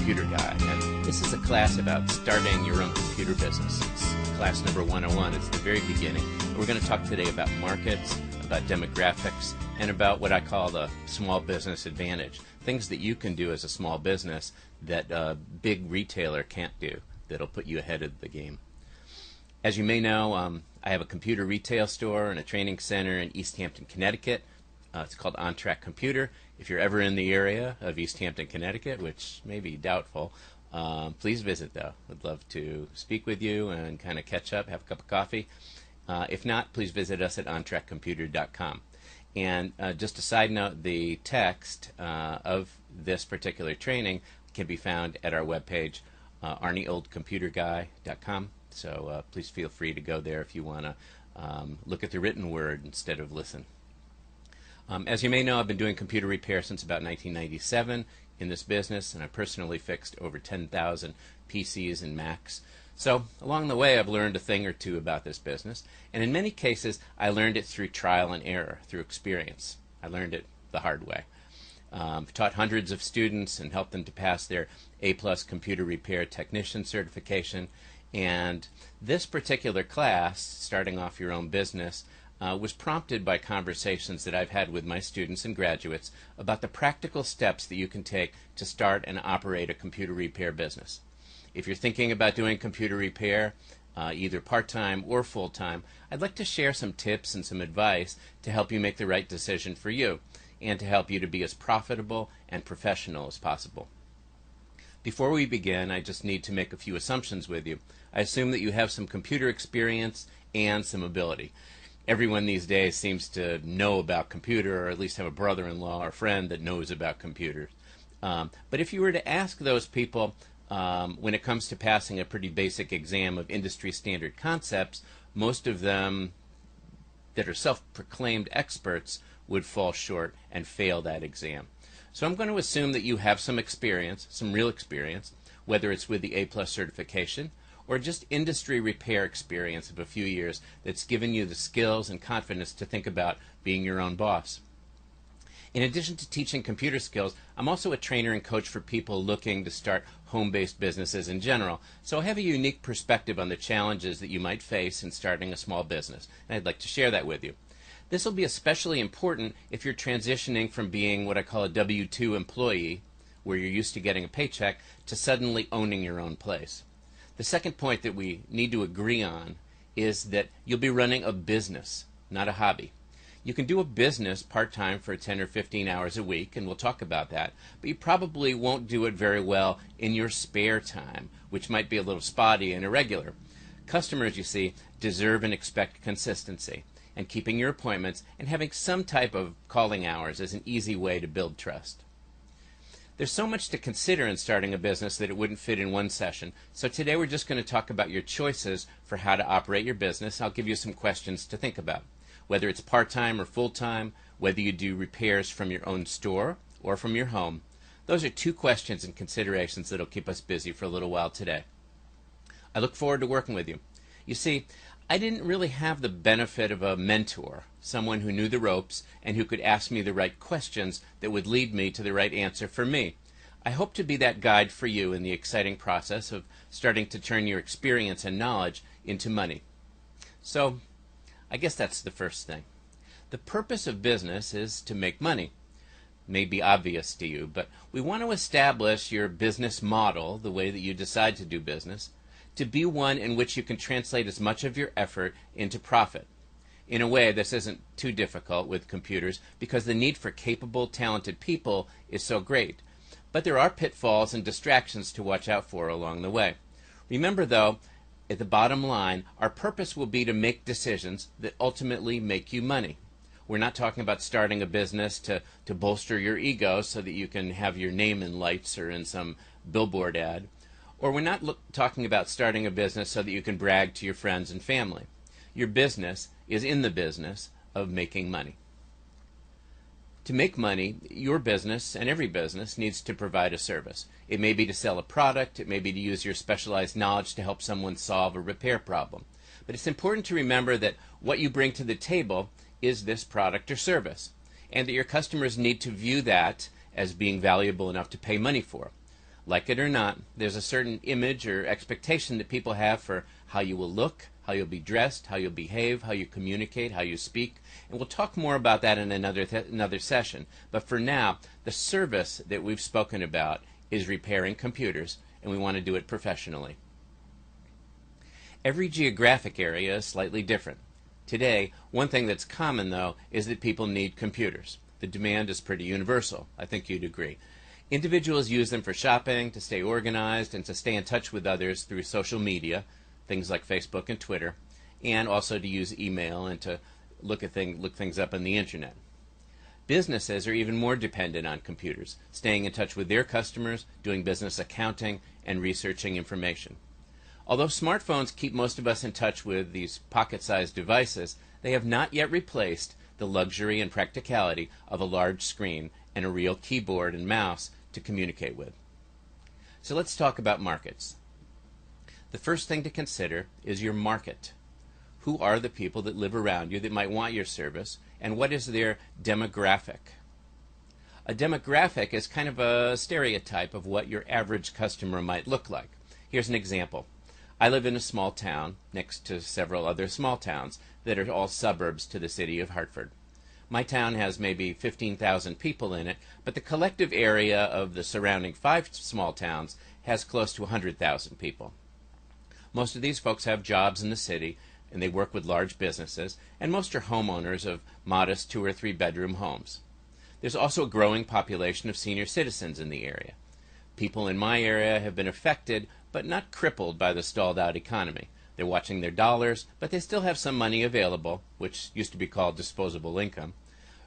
Computer Guy, and this is a class about starting your own computer business. It's class number 101. It's the very beginning. We're going to talk today about markets, about demographics, and about what I call the small business advantage. Things that you can do as a small business that a big retailer can't do that'll put you ahead of the game. As you may know, I have a computer retail store and a training center in East Hampton, Connecticut. It's called Ontrack Computer. If you're ever in the area of East Hampton, Connecticut, which may be doubtful, please visit though. I'd love to speak with you and kind of catch up, have a cup of coffee. If not, please visit us at ontrackcomputer.com. And just a side note, the text of this particular training can be found at our webpage, arnieoldcomputerguy.com. So please feel free to go there if you want to look at the written word instead of listen. As you may know, I've been doing computer repair since about 1997 in this business, and I've personally fixed over 10,000 PCs and Macs. So along the way, I've learned a thing or two about this business, and in many cases, I learned it through trial and error, through experience. I learned it the hard way. I've taught hundreds of students and helped them to pass their A+ computer repair technician certification, and this particular class, starting off your own business, was prompted by conversations that I've had with my students and graduates about the practical steps that you can take to start and operate a computer repair business. If you're thinking about doing computer repair, either part-time or full-time, I'd like to share some tips and some advice to help you make the right decision for you and to help you to be as profitable and professional as possible. Before we begin, I just need to make a few assumptions with you. I assume that you have some computer experience and some ability. Everyone these days seems to know about computer, or at least have a brother-in-law or friend that knows about computers. But if you were to ask those people, when it comes to passing a pretty basic exam of industry standard concepts, most of them that are self-proclaimed experts would fall short and fail that exam. So I'm going to assume that you have some experience, some real experience, whether it's with the A+ certification or just industry repair experience of a few years that's given you the skills and confidence to think about being your own boss. In addition to teaching computer skills, I'm also a trainer and coach for people looking to start home-based businesses in general, so I have a unique perspective on the challenges that you might face in starting a small business, and I'd like to share that with you. This will be especially important if you're transitioning from being what I call a W-2 employee, where you're used to getting a paycheck, to suddenly owning your own place. The second point that we need to agree on is that you'll be running a business, not a hobby. You can do a business part-time for 10 or 15 hours a week, and we'll talk about that, but you probably won't do it very well in your spare time, which might be a little spotty and irregular. Customers, you see, deserve and expect consistency, and keeping your appointments and having some type of calling hours is an easy way to build trust. There's so much to consider in starting a business that it wouldn't fit in one session, so today we're just going to talk about your choices for how to operate your business. I'll give you some questions to think about, whether it's part-time or full-time, whether you do repairs from your own store or from your home. Those are two questions and considerations that'll keep us busy for a little while today. I look forward to working with you. You see, I didn't really have the benefit of a mentor, someone who knew the ropes and who could ask me the right questions that would lead me to the right answer for me. I hope to be that guide for you in the exciting process of starting to turn your experience and knowledge into money. So, I guess that's the first thing. The purpose of business is to make money. It may be obvious to you, but we want to establish your business model, the way that you decide to do business, to be one in which you can translate as much of your effort into profit. In a way, this isn't too difficult with computers because the need for capable, talented people is so great. But there are pitfalls and distractions to watch out for along the way. Remember, though, at the bottom line, our purpose will be to make decisions that ultimately make you money. We're not talking about starting a business to bolster your ego so that you can have your name in lights or in some billboard ad. Or we're not talking about starting a business so that you can brag to your friends and family. Your business is in the business of making money. To make money, your business and every business needs to provide a service. It may be to sell a product, it may be to use your specialized knowledge to help someone solve a repair problem. But it's important to remember that what you bring to the table is this product or service, and that your customers need to view that as being valuable enough to pay money for. Like it or not, there's a certain image or expectation that people have for how you will look, how you'll be dressed, how you'll behave, how you communicate, how you speak. And we'll talk more about that in another session. But for now, the service that we've spoken about is repairing computers, and we want to do it professionally. Every geographic area is slightly different. Today, one thing that's common, though, is that people need computers. The demand is pretty universal. I think you'd agree. Individuals use them for shopping, to stay organized, and to stay in touch with others through social media, things like Facebook and Twitter, and also to use email and to look things up on the internet. Businesses are even more dependent on computers, staying in touch with their customers, doing business accounting, and researching information. Although smartphones keep most of us in touch with these pocket-sized devices, they have not yet replaced the luxury and practicality of a large screen and a real keyboard and mouse to communicate with. So let's talk about markets. The first thing to consider is your market. Who are the people that live around you that might want your service, and what is their demographic? A demographic is kind of a stereotype of what your average customer might look like. Here's an example. I live in a small town next to several other small towns that are all suburbs to the city of Hartford. My town has maybe 15,000 people in it, but the collective area of the surrounding 5 small towns has close to 100,000 people. Most of these folks have jobs in the city, and they work with large businesses, and most are homeowners of modest 2 or 3 bedroom homes. There's also a growing population of senior citizens in the area. People in my area have been affected, but not crippled by the stalled out economy. They're watching their dollars, but they still have some money available, which used to be called disposable income,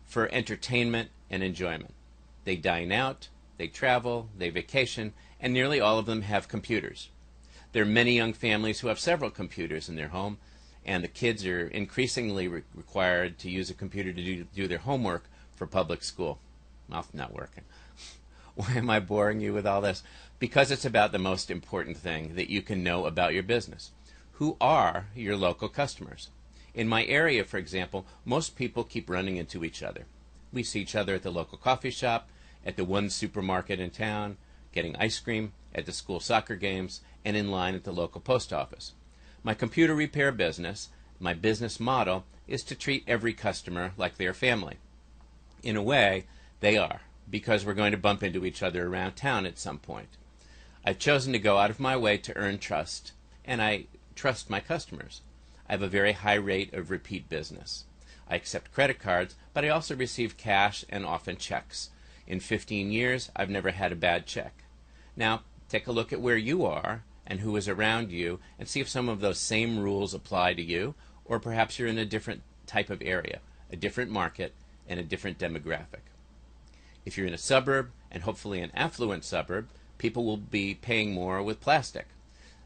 for entertainment and enjoyment. They dine out, they travel, they vacation, and nearly all of them have computers. There are many young families who have several computers in their home, and the kids are increasingly required to use a computer to do their homework for public school. Mouth not working. Why am I boring you with all this? Because it's about the most important thing that you can know about your business. Who are your local customers? In my area, for example, most people keep running into each other. We see each other at the local coffee shop, at the one supermarket in town, getting ice cream, at the school soccer games, and in line at the local post office. My computer repair business, my business model, is to treat every customer like their family. In a way, they are, because we're going to bump into each other around town at some point. I've chosen to go out of my way to earn trust, and I trust my customers. I have a very high rate of repeat business. I accept credit cards, but I also receive cash and often checks. In 15 years, I've never had a bad check. Now, take a look at where you are and who is around you and see if some of those same rules apply to you, or perhaps you're in a different type of area, a different market, and a different demographic. If you're in a suburb, and hopefully an affluent suburb, people will be paying more with plastic.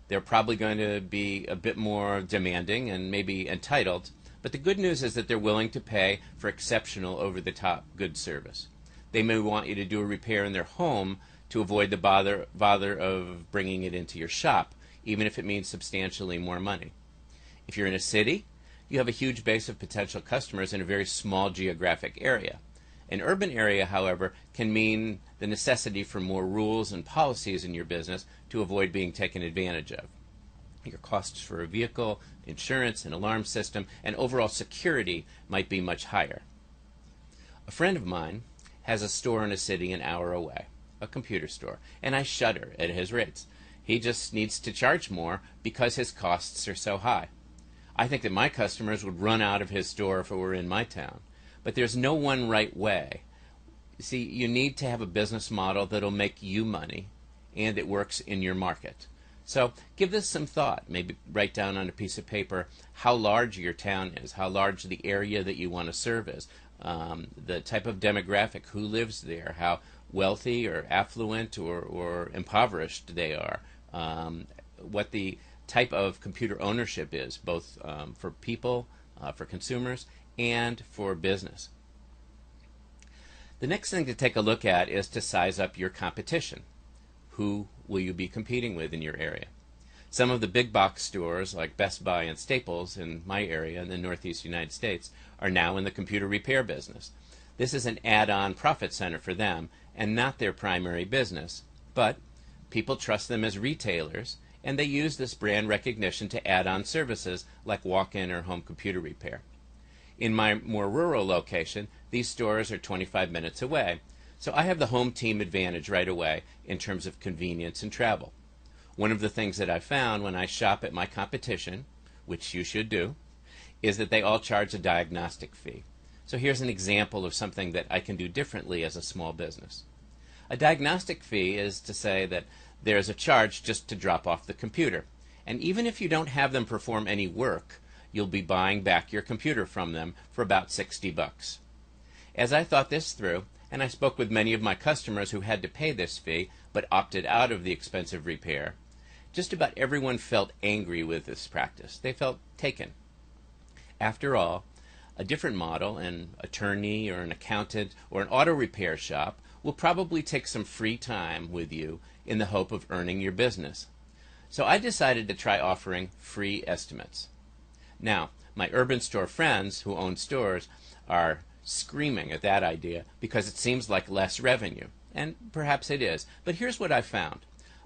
They're probably going to be a bit more demanding and maybe entitled, but the good news is that they're willing to pay for exceptional over-the-top good service. They may want you to do a repair in their home to avoid the bother of bringing it into your shop, even if it means substantially more money. If you're in a city, you have a huge base of potential customers in a very small geographic area. An urban area, however, can mean the necessity for more rules and policies in your business to avoid being taken advantage of. Your costs for a vehicle, insurance, an alarm system, and overall security might be much higher. A friend of mine has a store in a city an hour away, a computer store, and I shudder at his rates. He just needs to charge more because his costs are so high. I think that my customers would run out of his store if it were in my town. But there's no one right way. See, you need to have a business model that'll make you money and it works in your market. So give this some thought. Maybe write down on a piece of paper how large your town is, how large the area that you want to serve is, the type of demographic, who lives there, how wealthy or affluent or impoverished they are, what the type of computer ownership is, both for people, for consumers, and for business. The next thing to take a look at is to size up your competition. Who will you be competing with in your area? Some of the big box stores like Best Buy and Staples in my area in the Northeast United States are now in the computer repair business. This is an add-on profit center for them and not their primary business, but People trust them as retailers, and they use this brand recognition to add on services like walk-in or home computer repair. In my more rural location, these stores are 25 minutes away, so I have the home team advantage right away in terms of convenience and travel. One of the things that I found when I shop at my competition, which you should do, is that they all charge a diagnostic fee. So here's an example of something that I can do differently as a small business. A diagnostic fee is to say that there's a charge just to drop off the computer. And even if you don't have them perform any work, you'll be buying back your computer from them for about $60. As I thought this through, and I spoke with many of my customers who had to pay this fee but opted out of the expensive repair, just about everyone felt angry with this practice. They felt taken. After all, a different model, an attorney or an accountant or an auto repair shop, will probably take some free time with you in the hope of earning your business. So I decided to try offering free estimates. Now, my urban store friends who own stores are screaming at that idea because it seems like less revenue, and perhaps it is. But here's what I found.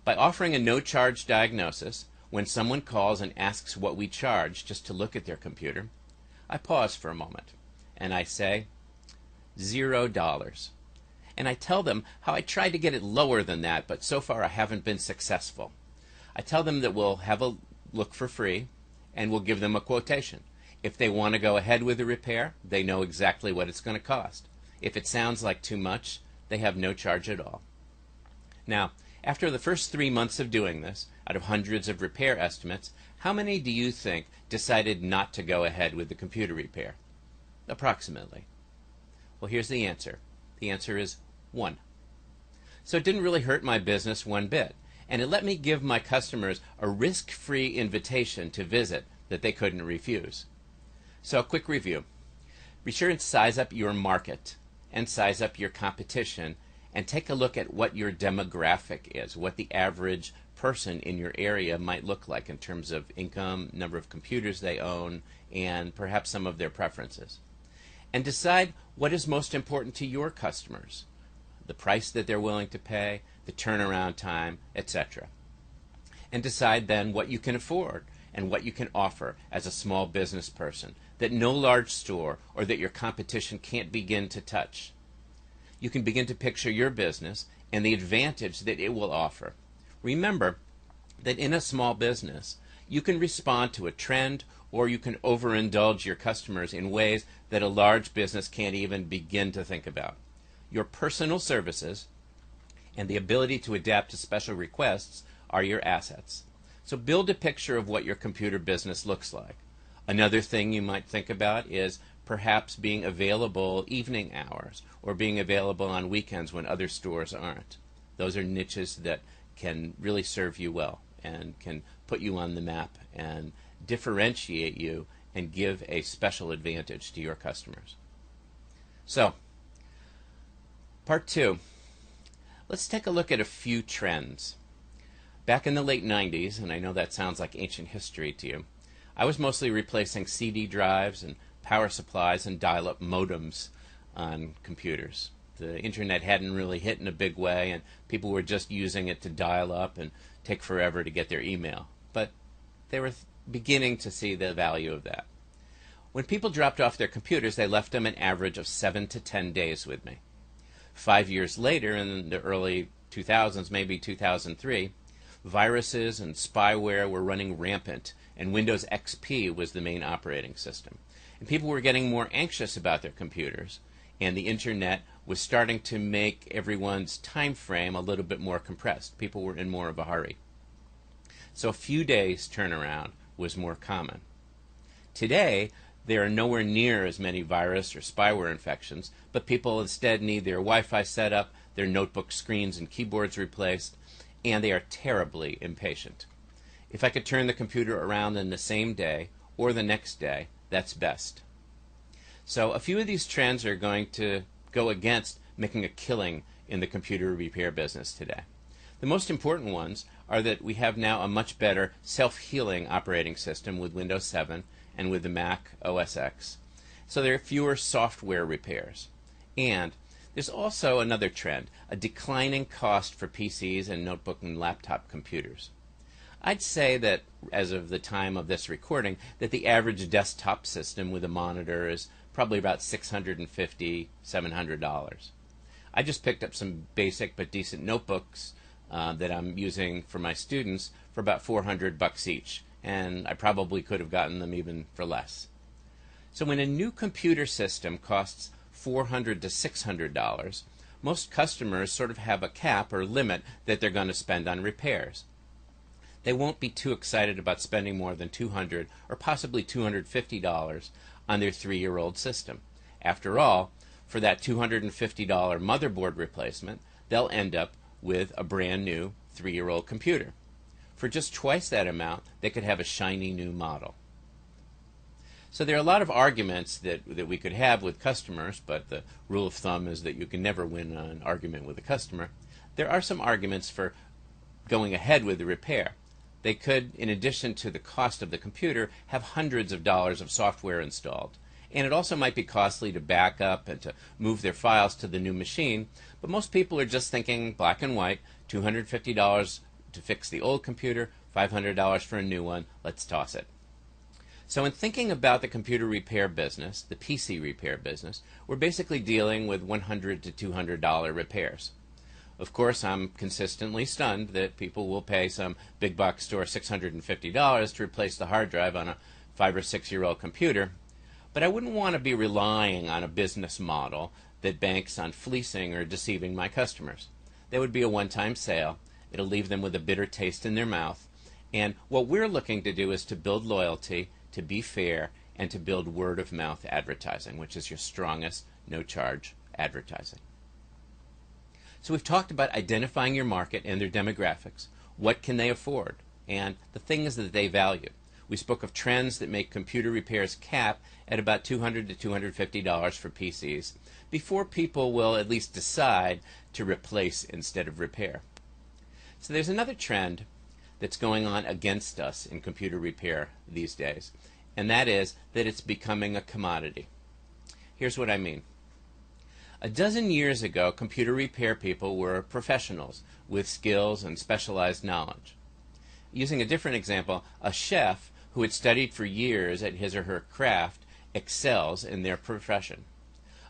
By offering a no-charge diagnosis, when someone calls and asks what we charge just to look at their computer, I pause for a moment, and I say, $0. And I tell them how I tried to get it lower than that, but so far I haven't been successful. I tell them that we'll have a look for free, and we'll give them a quotation. If they want to go ahead with the repair, they know exactly what it's going to cost. If it sounds like too much, they have no charge at all. Now, after the first 3 months of doing this, out of hundreds of repair estimates, how many do you think decided not to go ahead with the computer repair? Approximately. Well, here's the answer. The answer is 1. So it didn't really hurt my business one bit, and it let me give my customers a risk-free invitation to visit that they couldn't refuse. So a quick review. Be sure and size up your market and size up your competition and take a look at what your demographic is, what the average person in your area might look like in terms of income, number of computers they own, and perhaps some of their preferences. And decide what is most important to your customers, the price that they're willing to pay, the turnaround time, etc. And decide then what you can afford and what you can offer as a small business person that no large store or that your competition can't begin to touch. You can begin to picture your business and the advantage that it will offer. Remember that in a small business, you can respond to a trend or you can overindulge your customers in ways that a large business can't even begin to think about. Your personal services and the ability to adapt to special requests are your assets. So build a picture of what your computer business looks like. Another thing you might think about is perhaps being available evening hours or being available on weekends when other stores aren't. Those are niches that can really serve you well and can put you on the map and differentiate you and give a special advantage to your customers. So, part 2. Let's take a look at a few trends. Back in the late 90s, and I know that sounds like ancient history to you, I was mostly replacing CD drives and power supplies and dial-up modems on computers. The internet hadn't really hit in a big way, and people were just using it to dial up and take forever to get their email. But they were beginning to see the value of that. When people dropped off their computers, they left them an average of 7 to 10 days with me. 5 years later, in the early 2000s, maybe 2003, viruses and spyware were running rampant, and Windows XP was the main operating system. And people were getting more anxious about their computers, and the internet was starting to make everyone's time frame a little bit more compressed. People were in more of a hurry. So a few days turnaround was more common. Today, there are nowhere near as many virus or spyware infections, but people instead need their Wi-Fi set up, their notebook screens and keyboards replaced, and they are terribly impatient. If I could turn the computer around in the same day or the next day, that's best. So a few of these trends are going to go against making a killing in the computer repair business today. The most important ones are that we have now a much better self-healing operating system with Windows 7 and with the Mac OS X. So there are fewer software repairs. And There's also another trend, a declining cost for PCs and notebook and laptop computers. I'd say that, as of the time of this recording, that the average desktop system with a monitor is probably about $650, $700. I just picked up some basic but decent notebooks that I'm using for my students for about $400 each, and I probably could have gotten them even for less. So when a new computer system costs $400 to $600, most customers sort of have a cap or limit that they're going to spend on repairs. They won't be too excited about spending more than $200 or possibly $250 on their 3-year-old system. After all, for that $250 motherboard replacement, they'll end up with a brand new 3-year-old computer. For just twice that amount, they could have a shiny new model. So there are a lot of arguments that we could have with customers, but the rule of thumb is that you can never win an argument with a customer. There are some arguments for going ahead with the repair. They could, in addition to the cost of the computer, have hundreds of dollars of software installed. And it also might be costly to back up and to move their files to the new machine, but most people are just thinking black and white, $250 to fix the old computer, $500 for a new one, let's toss it. So in thinking about the computer repair business, the PC repair business, we're basically dealing with $100 to $200 repairs. Of course, I'm consistently stunned that people will pay some big box store $650 to replace the hard drive on a 5 or 6-year-old computer, but I wouldn't want to be relying on a business model that banks on fleecing or deceiving my customers. That would be a one-time sale. It'll leave them with a bitter taste in their mouth. And what we're looking to do is to build loyalty, to be fair, and to build word-of-mouth advertising, which is your strongest no-charge advertising. So we've talked about identifying your market and their demographics. What can they afford? And the things that they value. We spoke of trends that make computer repairs cap at about $200 to $250 for PCs before people will at least decide to replace instead of repair. So there's another trend that's going on against us in computer repair these days, and that is that it's becoming a commodity. Here's what I mean. A dozen years ago, computer repair people were professionals with skills and specialized knowledge. Using a different example, a chef who had studied for years at his or her craft excels in their profession.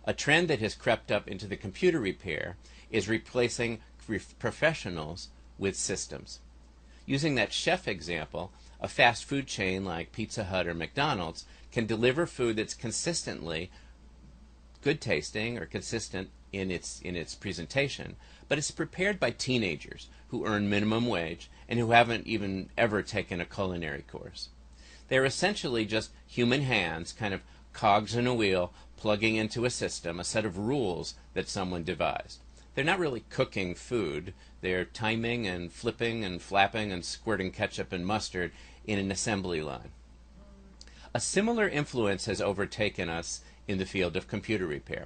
A trend that has crept up into the computer repair is replacing professionals with systems. Using that chef example, a fast food chain like Pizza Hut or McDonald's can deliver food that's consistently good tasting or consistent in its presentation, but it's prepared by teenagers who earn minimum wage and who haven't even ever taken a culinary course. They're essentially just human hands, kind of cogs in a wheel, plugging into a system, a set of rules that someone devised. They're not really cooking food. They're timing and flipping and flapping and squirting ketchup and mustard in an assembly line. A similar influence has overtaken us in the field of computer repair.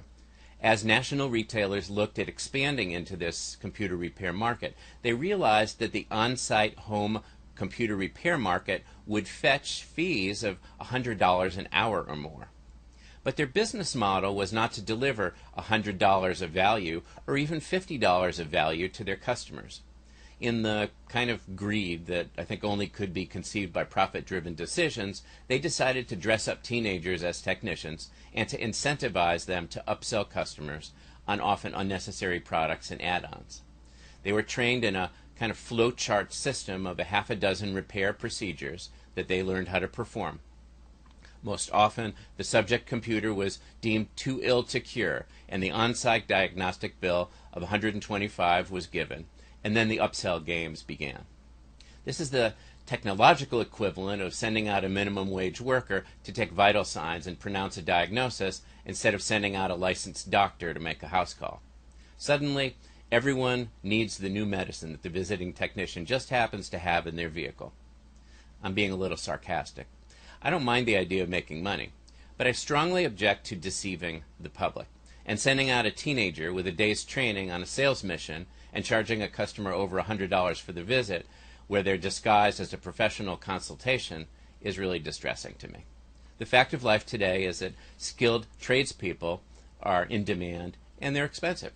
As national retailers looked at expanding into this computer repair market, they realized that the on-site home computer repair market would fetch fees of $100 an hour or more. But their business model was not to deliver $100 of value or even $50 of value to their customers. In the kind of greed that I think only could be conceived by profit-driven decisions, they decided to dress up teenagers as technicians and to incentivize them to upsell customers on often unnecessary products and add-ons. They were trained in a kind of flowchart system of a half a dozen repair procedures that they learned how to perform. Most often, the subject computer was deemed too ill to cure, and the on-site diagnostic bill of $125 was given, and then the upsell games began. This is the technological equivalent of sending out a minimum wage worker to take vital signs and pronounce a diagnosis instead of sending out a licensed doctor to make a house call. Suddenly, everyone needs the new medicine that the visiting technician just happens to have in their vehicle. I'm being a little sarcastic. I don't mind the idea of making money, but I strongly object to deceiving the public. And sending out a teenager with a day's training on a sales mission and charging a customer over $100 for the visit, where they're disguised as a professional consultation, is really distressing to me. The fact of life today is that skilled tradespeople are in demand and they're expensive.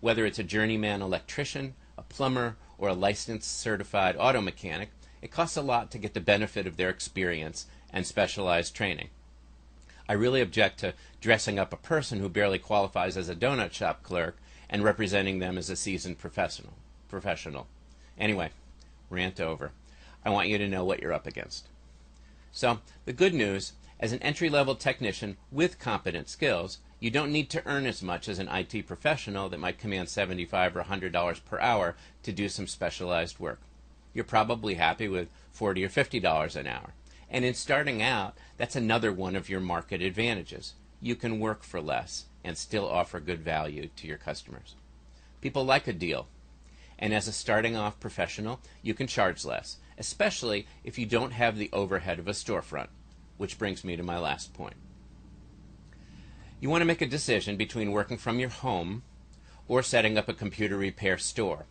Whether it's a journeyman electrician, a plumber, or a licensed certified auto mechanic, it costs a lot to get the benefit of their experience and specialized training. I really object to dressing up a person who barely qualifies as a donut shop clerk and representing them as a seasoned professional. Anyway, rant over. I want you to know what you're up against. So, the good news, as an entry-level technician with competent skills, you don't need to earn as much as an IT professional that might command $75 or $100 per hour to do some specialized work. You're probably happy with $40 or $50 an hour. And in starting out, that's another one of your market advantages. You can work for less and still offer good value to your customers. People like a deal. And as a starting off professional, you can charge less, especially if you don't have the overhead of a storefront, which brings me to my last point. You want to make a decision between working from your home or setting up a computer repair store.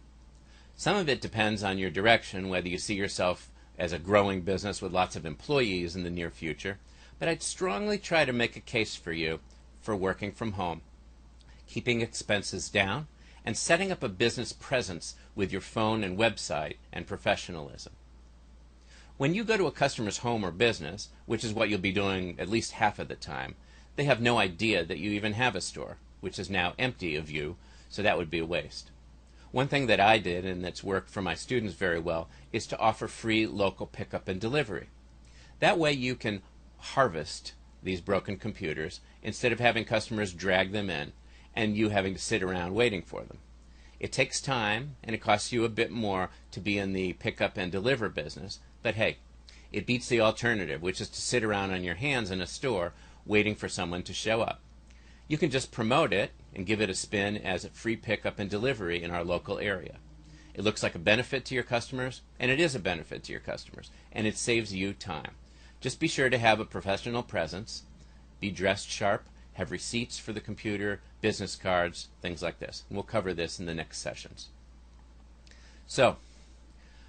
Some of it depends on your direction, whether you see yourself as a growing business with lots of employees in the near future, but I'd strongly try to make a case for you for working from home, keeping expenses down, and setting up a business presence with your phone and website and professionalism. When you go to a customer's home or business, which is what you'll be doing at least half of the time, they have no idea that you even have a store, which is now empty of you, so that would be a waste. One thing that I did, and that's worked for my students very well, is to offer free local pickup and delivery. That way you can harvest these broken computers instead of having customers drag them in and you having to sit around waiting for them. It takes time and it costs you a bit more to be in the pickup and deliver business, but hey, it beats the alternative, which is to sit around on your hands in a store waiting for someone to show up. You can just promote it and give it a spin as a free pickup and delivery in our local area. It looks like a benefit to your customers, and it is a benefit to your customers, and it saves you time. Just be sure to have a professional presence, be dressed sharp, have receipts for the computer, business cards, things like this. And we'll cover this in the next sessions. So,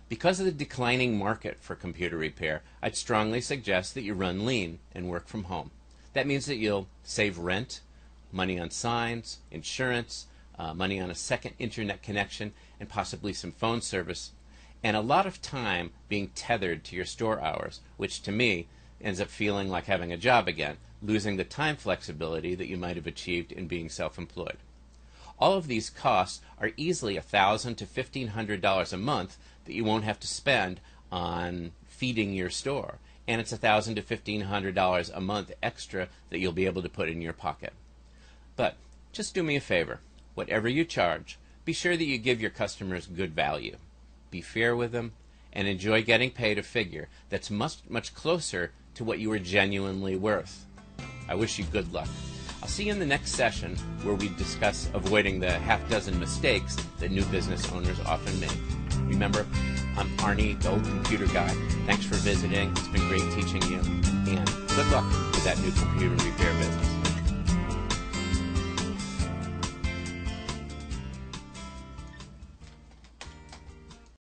because of the declining market for computer repair, I'd strongly suggest that you run lean and work from home. That means that you'll save rent, money on signs, insurance, money on a second internet connection, and possibly some phone service, and a lot of time being tethered to your store hours, which to me ends up feeling like having a job again, losing the time flexibility that you might have achieved in being self-employed. All of these costs are easily $1,000 to $1,500 a month that you won't have to spend on feeding your store, and it's $1,000 to $1,500 a month extra that you'll be able to put in your pocket. But just do me a favor. Whatever you charge, be sure that you give your customers good value. Be fair with them, and enjoy getting paid a figure that's much closer to what you are genuinely worth. I wish you good luck. I'll see you in the next session where we discuss avoiding the half-dozen mistakes that new business owners often make. Remember, I'm Arnie, the old computer guy. Thanks for visiting. It's been great teaching you, and good luck with that new computer repair business.